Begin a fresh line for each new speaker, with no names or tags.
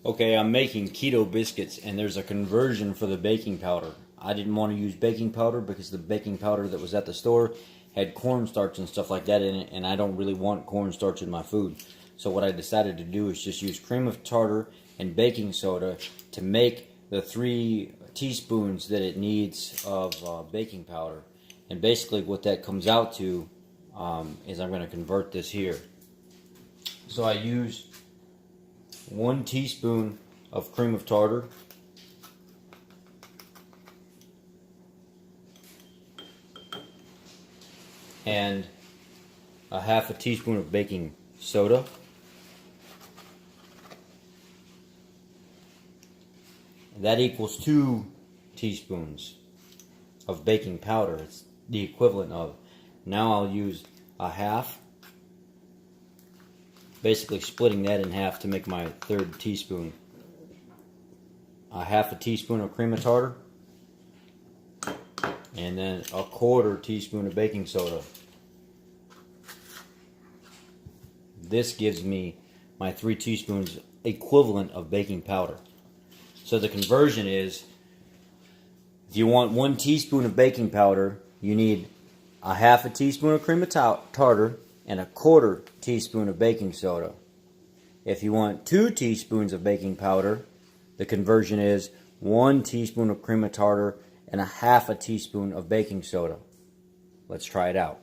Okay, I'm making keto biscuits and there's a conversion for the baking powder. I didn't want to use baking powder because the baking powder that was at the store had cornstarch and stuff like that in it, and I don't really want cornstarch in my food. So what I decided to do is just use cream of tartar and baking soda to make the 3 teaspoons that it needs of baking powder. And basically what that comes out to is I'm going to convert this here. So I use 1 teaspoon of cream of tartar, and a half a teaspoon of baking soda, and that equals 2 teaspoons of baking powder. It's the equivalent of. Now I'll use a half, basically splitting that in half to make my 3rd teaspoon. A half a teaspoon of cream of tartar, and then a 1/4 teaspoon of baking soda. This gives me my 3 teaspoons equivalent of baking powder. So the conversion is, if you want 1 teaspoon of baking powder, you need a half a teaspoon of cream of tartar and a 1/4 teaspoon of baking soda. If you want 2 teaspoons of baking powder, the conversion is 1 teaspoon of cream of tartar and a half a teaspoon of baking soda. Let's try it out.